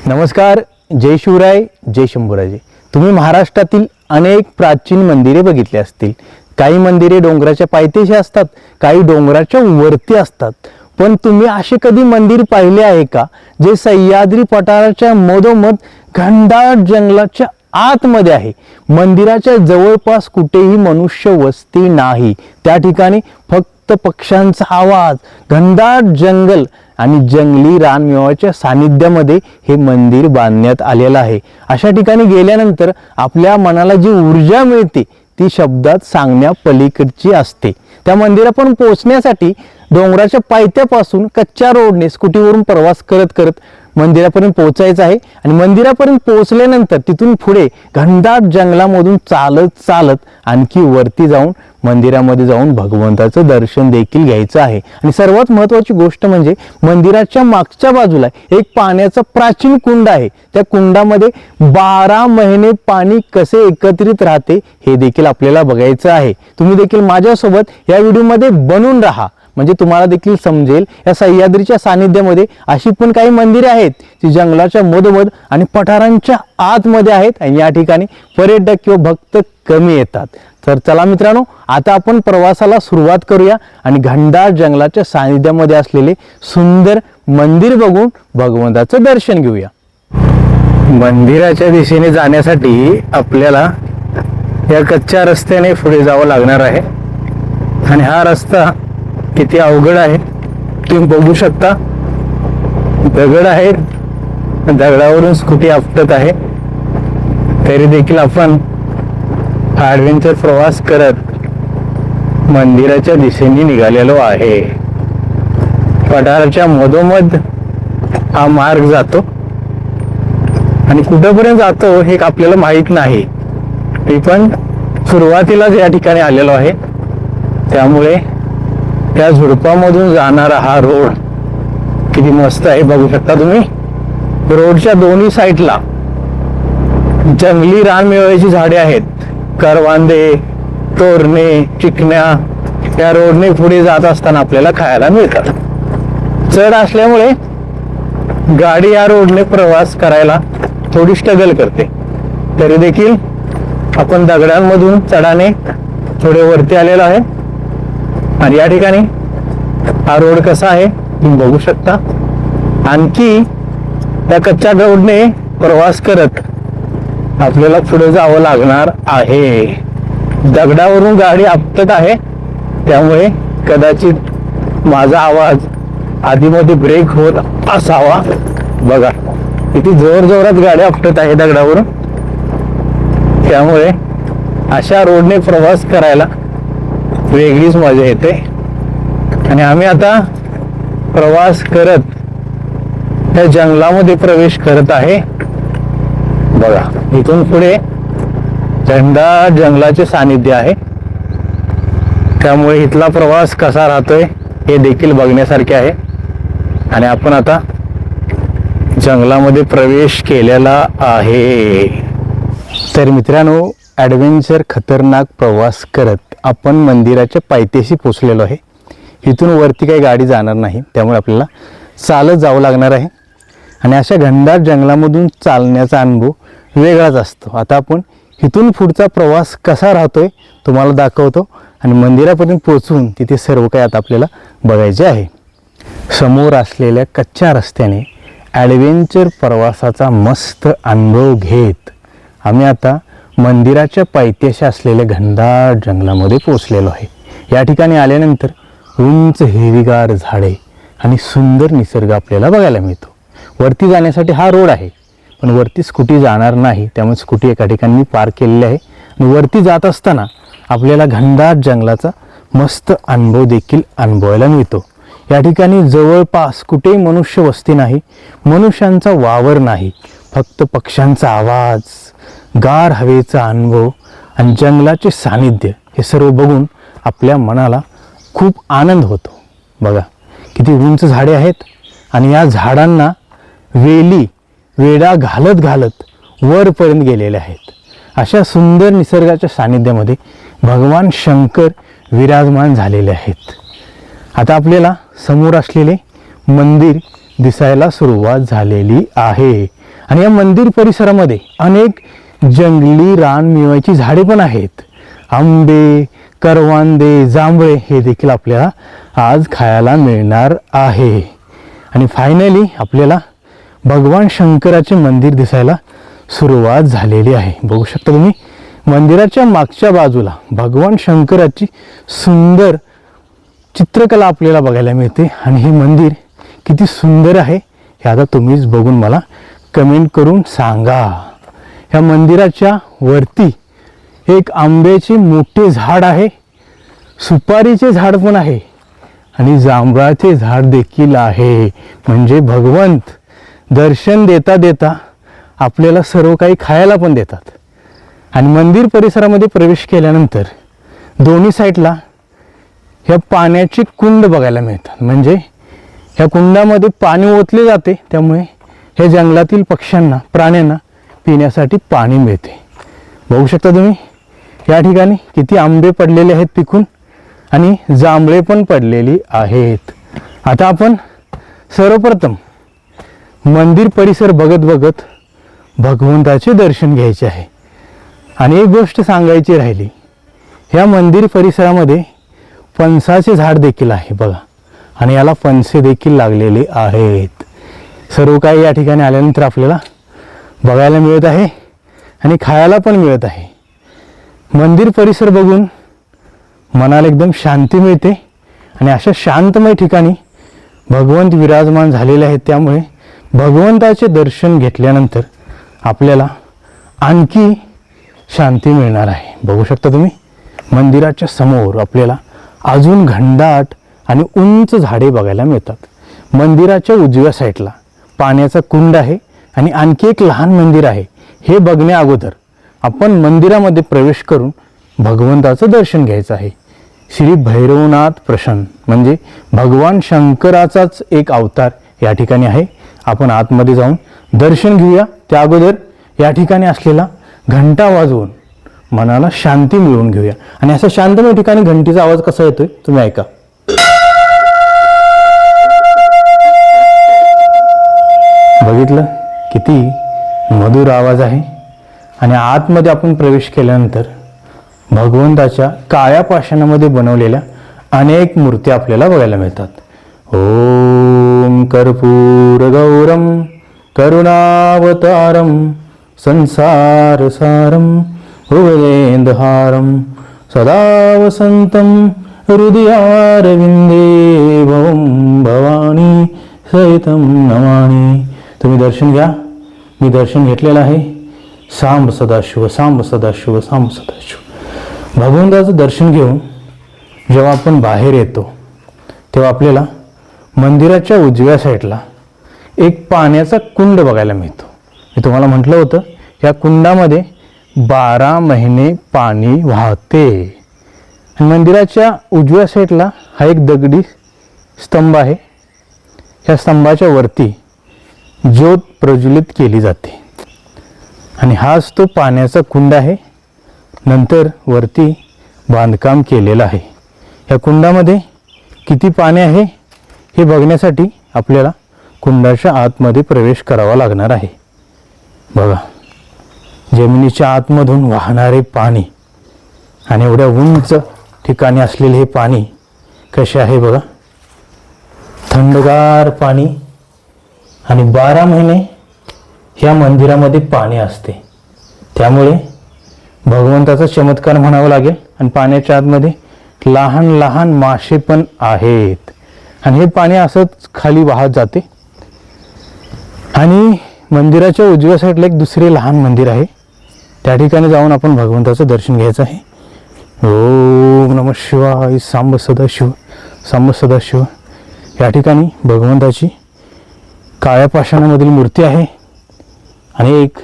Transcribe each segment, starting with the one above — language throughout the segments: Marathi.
नमस्कार, जय शिवराय, जय शंभूराजे. तुम्ही महाराष्ट्रातील अनेक प्राचीन मंदिरे बघितली असतील. काही मंदिरे डोंगराच्या पायथ्याशी असतात, काही डोंगराच्या वरती असतात. पण तुम्ही असे कधी मंदिर पाहिले आहे का जे सह्याद्री पठाराच्या मधोमध घनदाट जंगलाच्या आतमध्ये आहे? मंदिराच्या जवळपास कुठेही मनुष्य वस्ती नाही. त्या ठिकाणी फक्त पक्ष्यांचा आवाज, घनदाट जंगल आणि जंगली रानमेव्याच्या सानिध्यामध्ये हे मंदिर बांधण्यात आलेलं आहे. अशा ठिकाणी गेल्यानंतर आपल्या मनाला जी ऊर्जा मिळते ती शब्दात सांगण्या पलीकडची असते. त्या मंदिरापर्यंत पोहोचण्यासाठी डोंगराच्या पायथ्यापासून कच्च्या रोडने स्कूटीवरून प्रवास करत करत मंदिरापर्यंत पोहोचायचं आहे. आणि मंदिरापर्यंत पोहोचल्यानंतर तिथून पुढे घनदाट जंगलामधून चालत चालत आणखी वरती जाऊन मंदिरामध्ये जाऊन भगवंताचं दर्शन देखील घ्यायचं आहे. आणि सर्वात महत्त्वाची गोष्ट म्हणजे मंदिराच्या मागच्या बाजूला एक पाण्याचा प्राचीन कुंड आहे. त्या कुंडामध्ये 12 महिने पाणी कसे एकत्रित राहते हे देखील आपल्याला बघायचं आहे. तुम्ही देखील माझ्यासोबत या व्हिडिओमध्ये बनून राहा, म्हणजे तुम्हाला देखील समजेल या सह्याद्रीच्या सानिध्यामध्ये अशी पण काही मंदिरे आहेत जी जंगलाच्या मधोमध आणि पठारांच्या आतमध्ये आहेत आणि या ठिकाणी पर्यटक किंवा भक्त कमी येतात. तर चला मित्रांनो, आता आपण प्रवासाला सुरुवात करूया आणि घनदाट जंगलाच्या सानिध्यामध्ये असलेले सुंदर मंदिर बघून भगवंताचं दर्शन घेऊया. मंदिराच्या दिशेने जाण्यासाठी आपल्याला या कच्च्या रस्त्याने पुढे जावं लागणार आहे. आणि हा रस्ता किती अवघड आहे तुम्ही बघू शकता. दगड आहे, दगडावरून स्कूटी आपटत आहे, तरी देखील आपण ॲडव्हेंचर प्रवास करत मंदिराच्या दिशेने निघालेलो आहे. पठाराच्या मधोमध हा मार्ग जातो आणि कुठेपर्यंत जातो हे आपल्याला माहीत नाही. मी पण सुरुवातीलाच या ठिकाणी आलेलो आहे, त्यामुळे त्या झुडपामधून जाणारा हा रोड किती मस्त आहे बघू शकता तुम्ही. रोडच्या दोन्ही साईडला जंगली रानमेव्याची झाडे आहेत. करवांदे, तोरणे, चिकण्या या रोडने पुढे जात असताना आपल्याला खायला मिळतात. चढ असल्यामुळे गाडी या रोडने प्रवास करायला थोडी स्ट्रगल करते, तरी देखील आपण दगडांमधून चढाने थोडे वरती आलेलो आहे. आणि या ठिकाणी हा रोड कसा आहे तुम्ही बघू शकता. आणखी त्या कच्च्या रोडने प्रवास करत आपल्याला पुढे जावं लागणार आहे. दगडावरून गाडी आपटत आहे, त्यामुळे कदाचित माझा आवाज आधीमध्ये ब्रेक होत असावा. बघा किती जोर जोरात गाडी आपटत आहे दगडावरून, त्यामुळे अशा रोडने प्रवास करायला वेगळीच मजा येते. आणि आम्ही आता प्रवास करत त्या जंगलामध्ये प्रवेश करत आहे. बघा इथून पुढे घनदाट जंगलाचे सानिध्य आहे, त्यामुळे इथला प्रवास कसा राहतोय हे देखील बघण्यासारखे आहे. आणि आपण आता जंगलामध्ये प्रवेश केलेला आहे. तर मित्रांनो, ॲडव्हेंचर खतरनाक प्रवास करत आपण मंदिराच्या पायथ्याशी पोचलेलो आहे. इथून वरती काही गाडी जाणार नाही, त्यामुळे आपल्याला चालत जावं लागणार आहे. आणि अशा घनदाट जंगलामधून चालण्याचा अनुभव वेगळाच असतो. आता आपण इथून पुढचा प्रवास कसा राहतोय तुम्हाला दाखवतो आणि मंदिरापर्यंत पोहोचून तिथे सर्व काही आता आपल्याला बघायचे आहे. समोर असलेल्या कच्च्या रस्त्याने ॲडव्हेंचर प्रवासाचा मस्त अनुभव घेत आम्ही आता मंदिराच्या पायथ्याशी असलेल्या घनदाट जंगलामध्ये पोहोचलेलो आहे. या ठिकाणी आल्यानंतर उंच हिरवीगार झाडे आणि सुंदर निसर्ग आपल्याला बघायला मिळतो. वरती जाण्यासाठी हा रोड आहे, पण वरती स्कूटी जाणार नाही, त्यामुळे स्कूटी एका ठिकाणी पार्क केलेली आहे. आणि वरती जात असताना आपल्याला घनदाट जंगलाचा मस्त अनुभव देखील अनुभवायला मिळतो. या ठिकाणी जवळपास कुठेही मनुष्य वस्ती नाही, मनुष्यांचा वावर नाही, फक्त पक्ष्यांचा आवाज, गार हवेचा अनुभव आणि जंगलाचे सानिध्य हे सर्व बघून आपल्या मनाला खूप आनंद होतो. बघा किती उंच झाडे आहेत आणि या झाडांना वेली वेढा घालत घालत वरपर्यंत गेलेले आहेत. अशा सुंदर निसर्गाच्या सानिध्यामध्ये भगवान शंकर विराजमान झालेले आहेत. आता आपल्याला समोर असलेले मंदिर दिसायला सुरुवात झालेली आहे आणि या मंदिर परिसरामध्ये अनेक जंगली रानमेव्याची झाडे पण आहेत. आंबे, करवंदे, जांभळे हे देखील आपल्याला आज खायला मिळणार आहे. आणि फायनली आपल्याला भगवान शंकराचे मंदिर दिसायला सुरुवात झालेली आहे. बघू शकता तुम्ही मंदिराच्या मागच्या बाजूला भगवान शंकराची सुंदर चित्रकला आपल्याला बघायला मिळते. आणि हे मंदिर किती सुंदर आहे हे आता तुम्हीच बघून मला कमेंट करून सांगा. ह्या मंदिराच्या वरती एक आंब्याचे मोठे झाड आहे, सुपारीचे झाड पण आहे आणि जांभळाचे झाड देखील आहे. म्हणजे भगवंत दर्शन देता देता आपल्याला सर्व काही खायला पण देतात. आणि मंदिर परिसरामध्ये प्रवेश केल्यानंतर दोन्ही साईडला ह्या पाण्याचे कुंड बघायला मिळतात. म्हणजे ह्या कुंडामध्ये पाणी ओतले जाते, त्यामुळे हे जंगलातील पक्ष्यांना, प्राण्यांना पिण्यासाठी पाणी मिळते. बघू शकता तुम्ही या ठिकाणी किती आंबे पडलेले आहेत पिकून आणि जांभळे पण पडलेली आहेत. आता आपण सर्वप्रथम मंदिर परिसर बघत बघत भगवंताचे दर्शन घ्यायचे आहे. आणि एक गोष्ट सांगायची राहिली, ह्या मंदिर परिसरामध्ये फणसाचे झाड देखील आहे बघा. आणि याला फणसे देखील लागलेले आहेत. सर्व काही या ठिकाणी आल्यानंतर आपल्याला बघायला मिळत आहे आणि खायला पण मिळत आहे. मंदिर परिसर बघून मनाला एकदम शांती मिळते. आणि अशा शांतमय ठिकाणी भगवंत विराजमान झालेले आहेत, त्यामुळे भगवंताचे दर्शन घेतल्यानंतर आपल्याला आणखी शांती मिळणार आहे. बघू शकता तुम्ही मंदिराच्या समोर आपल्याला अजून घनदाट आणि उंच झाडे बघायला मिळतात. मंदिराच्या उजव्या साईडला पाण्याचा कुंड आहे आणि आणखी एक लहान मंदिर आहे. हे बघण्या अगोदर आपण मंदिरामध्ये प्रवेश करून भगवंताचं दर्शन घ्यायचं आहे. श्री भैरवनाथ प्रसन्न म्हणजे भगवान शंकराचाच एक अवतार या ठिकाणी आहे. आपण आतमध्ये जाऊन दर्शन घेऊया. त्या अगोदर या ठिकाणी असलेला घंटा वाजवून मनाला शांती मिळवून घेऊया. आणि अशा शांतमय ठिकाणी घंटीचा आवाज कसा येतोय तुम्ही ऐका. बघितलं किती मधुर आवाज आहे. आणि आतमध्ये आपण प्रवेश केल्यानंतर भगवंताच्या काळ्या पाषाणामध्ये बनवलेल्या अनेक मूर्ती आपल्याला बघायला मिळतात. ओम कर्पूर गौरम करुणावतारम संसारसारम भुवनेन्दुहारम सदा वसंतम हृदयारविंदे भवं भवानी सहितं नमामि. तुम्ही दर्शन घ्या. मी दर्शन घेतलेलं आहे. सांब सदाशिव, सांब सदाशिव, सांब सदाशिव. भगवंताचं दर्शन घेऊन जेव्हा आपण बाहेर येतो तेव्हा आपल्याला मंदिराच्या उजव्या साईडला एक पाण्याचा कुंड बघायला मिळतो. मी तुम्हाला म्हटलं होतं या कुंडामध्ये 12 महिने पाणी वाहते. मंदिराच्या उजव्या साईडला हा एक दगडी स्तंभ आहे. ह्या स्तंभाच्या वरती ज्योत प्रज्वलित केली जाते आणि हाच तो पाण्याचा कुंड आहे. नंतर वरती बांधकाम केलेलं आहे. या कुंडामध्ये किती पाणी आहे हे बघण्यासाठी आपल्याला कुंडाच्या आतमध्ये प्रवेश करावा लागणार आहे. बघा जमिनीच्या आतमधून वाहणारे पाणी आणि एवढ्या उंच ठिकाणी असलेले हे पाणी कसे आहे बघा. थंडगार पाणी आणि 12 महिने ह्या मंदिरामध्ये पाणी असते. त्यामुळे भगवंताचा चमत्कार म्हणावा लागेल. आणि पाण्याच्या आतमध्ये लहान लहान मासे पण आहेत आणि हे पाणी असंच खाली वाहत जाते. आणि मंदिराच्या उजव्या साईडला एक दुसरे लहान मंदिर आहे. त्या ठिकाणी जाऊन आपण भगवंताचं दर्शन घ्यायचं आहे. ओम नमः शिवाय, सांब सदाशिव, सांब सदाशिव. या ठिकाणी भगवंताची काळ्या पाषाणामधील मूर्ती आहे आणि एक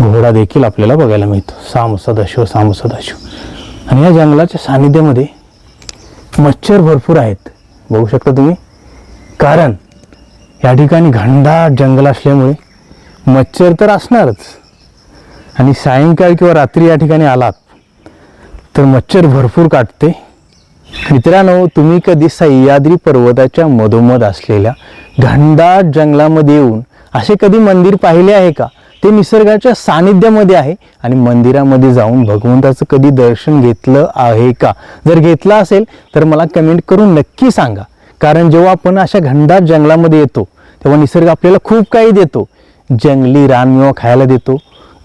घोडा देखील आपल्याला बघायला मिळतो. सांब सदाशिव, सांब सदाशिव. आणि या जंगलाच्या सानिध्यामध्ये मच्छर भरपूर आहेत. बघू शकता तुम्ही. कारण या ठिकाणी घनदाट जंगल असल्यामुळे मच्छर तर असणारच. आणि सायंकाळ किंवा रात्री या ठिकाणी आलात तर मच्छर भरपूर काटते. मित्रांनो, तुम्ही कधी सह्याद्री पर्वताच्या मधोमध असलेल्या घनदाट जंगलामध्ये येऊन असे कधी मंदिर पाहिले आहे का? ते निसर्गाच्या सानिध्यामध्ये आहे आणि मंदिरामध्ये जाऊन भगवंताचं कधी दर्शन घेतलं आहे का? जर घेतलं असेल तर मला कमेंट करून नक्की सांगा. कारण जेव्हा आपण अशा घनदाट जंगलामध्ये येतो तेव्हा निसर्ग आपल्याला खूप काही देतो. जंगली रानमेवा खायला देतो,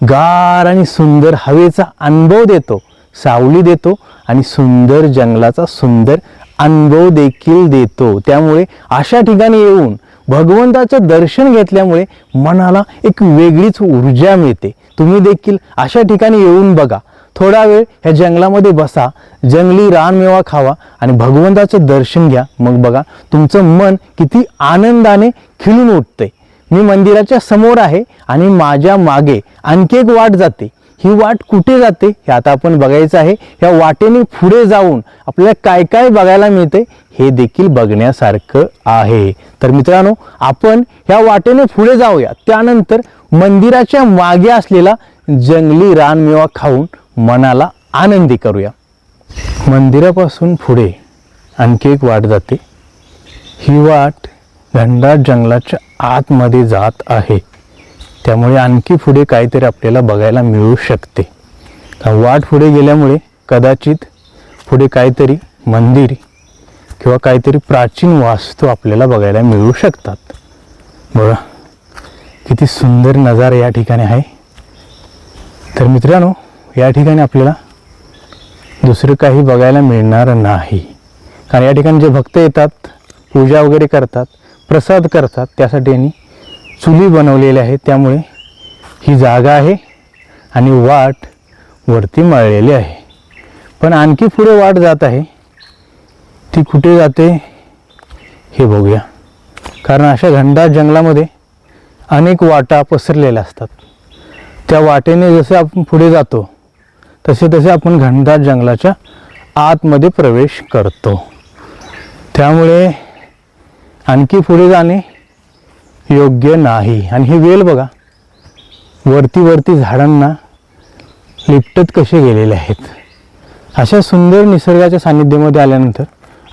गार आणि सुंदर हवेचा अनुभव देतो, सावली देतो आणि सुंदर जंगलाचा सुंदर अनुभव देखील देतो. त्यामुळे अशा ठिकाणी येऊन भगवंताचं दर्शन घेतल्यामुळे मनाला एक वेगळीच ऊर्जा मिळते. तुम्ही देखील अशा ठिकाणी येऊन बघा. थोडा वेळ ह्या जंगलामध्ये बसा, जंगली रानमेवा खावा आणि भगवंताचं दर्शन घ्या. मग बघा तुमचं मन किती आनंदाने खिळून उठते. मी मंदिराच्या समोर आहे आणि माझ्या मागे आणखी एक वाट जाते. ही वाट कुठे जाते हे आता आपण बघायचं आहे. या वाटेने पुढे जाऊन आपल्याला काय काय बघायला मिळते हे देखील बघण्यासारखं आहे. तर मित्रांनो, आपण ह्या वाटेने पुढे जाऊया. त्यानंतर मंदिराच्या मागे असलेला जंगली रानमेवा खाऊन मनाला आनंदी करूया. मंदिरापासून पुढे आणखी एक वाट जाते. ही वाट घनदाट जंगलाच्या आतमध्ये जात आहे. त्यामुळे आणखी पुढे काहीतरी आपल्याला बघायला मिळू शकते. वाट पुढे गेल्यामुळे कदाचित पुढे काहीतरी मंदिर किंवा काहीतरी प्राचीन वास्तू आपल्याला बघायला मिळू शकतात. बघा किती सुंदर नजारा या ठिकाणी आहे. तर मित्रांनो, या ठिकाणी आपल्याला दुसरं काही बघायला मिळणार नाही. कारण या ठिकाणी जे भक्त येतात, पूजा वगैरे करतात, प्रसाद करतात, त्यासाठी यांनी चुली बनवलेल्या आहेत. त्यामुळे ही जागा आहे आणि वाट वरती मळलेली आहे. पण आणखी पुढे वाट जात आहे. ती कुठे जाते हे बघूया. कारण अशा घनदाट जंगलामध्ये अनेक वाटा पसरलेल्या असतात. त्या वाटेने जसे आपण पुढे जातो तसे तसे आपण घनदाट जंगलाच्या आतमध्ये प्रवेश करतो. त्यामुळे आणखी पुढे जाणे योग्य नाही. आणि हे वेल बघा, वरती वरती झाडांना लिपटत कसे गेलेले आहेत. अशा सुंदर निसर्गाच्या सानिध्यामध्ये आल्यानंतर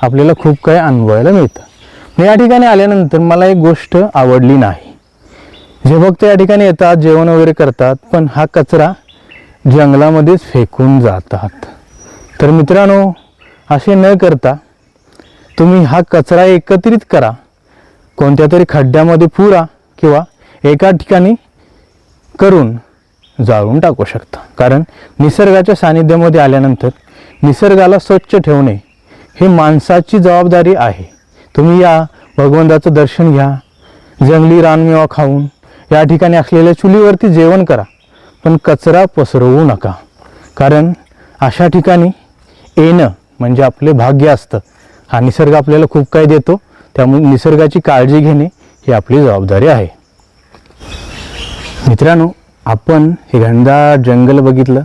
आपल्याला खूप काही अनुभवायला मिळतं. या ठिकाणी आल्यानंतर मला एक गोष्ट आवडली नाही. जे भक्त या ठिकाणी येतात, जेवण वगैरे करतात, पण हा कचरा जंगलामध्येच फेकून जातात. तर मित्रांनो, असे न करता तुम्ही हा कचरा एकत्रित करा, कोणत्या तरी खड्ड्यामध्ये पुरा किंवा एका ठिकाणी करून जाळून टाकू शकता. कारण निसर्गाच्या सानिध्यामध्ये आल्यानंतर निसर्गाला स्वच्छ ठेवणे हे माणसाची जबाबदारी आहे. तुम्ही या, भगवंताचं दर्शन घ्या, जंगली रानमेवा खाऊन या ठिकाणी असलेल्या चुलीवरती जेवण करा, पण कचरा पसरवू नका. कारण अशा ठिकाणी येणं म्हणजे आपले भाग्य असतं. हा निसर्ग आपल्याला खूप काही देतो. त्यामुळे निसर्गाची काळजी घेणे ही आपली जबाबदारी आहे. मित्रांनो, आपण हे घनदाट जंगल बघितलं,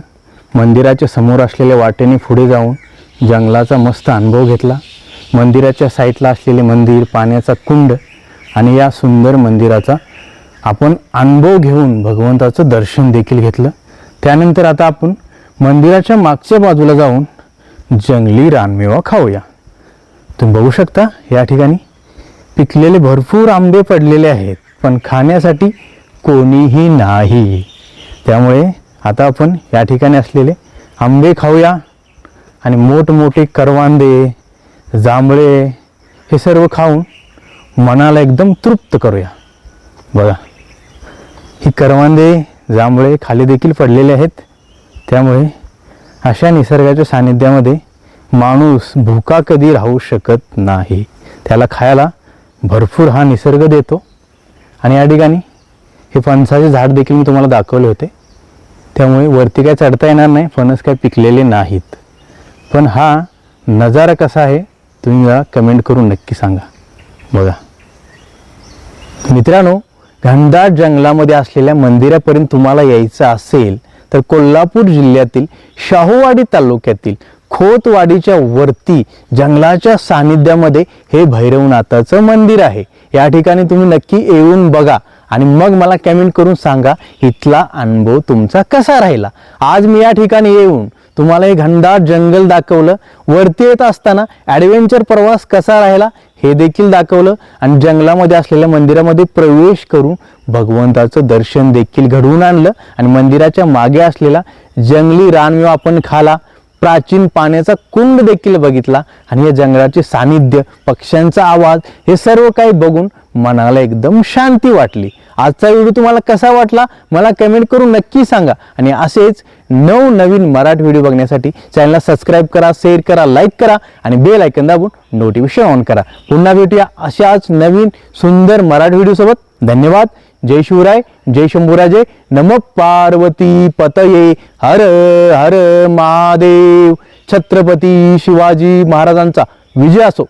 मंदिराच्या समोर असलेल्या वाटेने पुढे जाऊन जंगलाचा मस्त अनुभव घेतला. मंदिराच्या साईडला असलेले मंदिर, पाण्याचा कुंड आणि या सुंदर मंदिराचा आपण अनुभव घेऊन भगवंताचं दर्शन देखील घेतलं. त्यानंतर आता आपण मंदिराच्या मागच्या बाजूला जाऊन जंगली रानमेवा खाऊया. तुम्ही बघू शकता या ठिकाणी पिकलेले भरपूर आंबे पडलेले आहेत, पण खाण्यासाठी कोणीही नाही. त्यामुळे आता आपण या ठिकाणी असलेले आंबे खाऊया आणि मोठमोठे करवांदे, जांभळे हे सर्व खाऊन मनाला एकदम तृप्त करूया. बघा, ही करवांदे, जांभळे खाली देखील पडलेले आहेत. त्यामुळे अशा निसर्गाच्या सानिध्यामध्ये माणूस भुका कधी राहू शकत नाही. त्याला खायला भरपूर हा निसर्ग देतो. आणि या ठिकाणी हे फणसाचे झाड देखील मी तुम्हाला दाखवले होते. त्यामुळे वरती काय चढता येणार नाही, फणस काय पिकलेले नाहीत. पण हा नजारा कसा आहे तुम्ही मला कमेंट करून नक्की सांगा. बघा मित्रांनो, घनदाट जंगलामध्ये असलेल्या मंदिरापर्यंत तुम्हाला यायचं असेल तर कोल्हापूर जिल्ह्यातील शाहूवाडी तालुक्यातील खोतवाडीच्या वरती जंगलाच्या सानिध्यामध्ये हे भैरवनाथाचं मंदिर आहे. या ठिकाणी तुम्ही नक्की येऊन बघा आणि मग मला कमेंट करून सांगा इथला अनुभव तुमचा कसा राहिला. आज मी या ठिकाणी येऊन तुम्हाला हे घनदाट जंगल दाखवलं. वरती येत असताना ॲडव्हेंचर प्रवास कसा राहिला हे देखील दाखवलं आणि जंगलामध्ये असलेल्या मंदिरामध्ये प्रवेश करून भगवंताचं दर्शन देखील घडवून आणलं आणि मंदिराच्या मागे असलेला जंगली रानमेवा आपण खाला, प्राचीन पाण्याचा कुंड देखील बघितला आणि या जंगलाचे सानिध्य, पक्ष्यांचा आवाज हे सर्व काही बघून मनाला एकदम शांती वाटली. आजचा व्हिडिओ तुम्हाला कसा वाटला मला कमेंट करून नक्की सांगा आणि असेच नवनवीन मराठी व्हिडिओ बघण्यासाठी चॅनलला सबस्क्राईब करा, शेअर करा, लाईक करा आणि बेल आयकॉन दाबून नोटिफिकेशन ऑन करा. पुन्हा भेटूया अशाच नवीन सुंदर मराठी व्हिडिओ सोबत. धन्यवाद. जय शिवराय, जय शंभूराजे, नमः पार्वती पतये, हर हर महादेव. छत्रपती शिवाजी महाराजांचा विजय असो.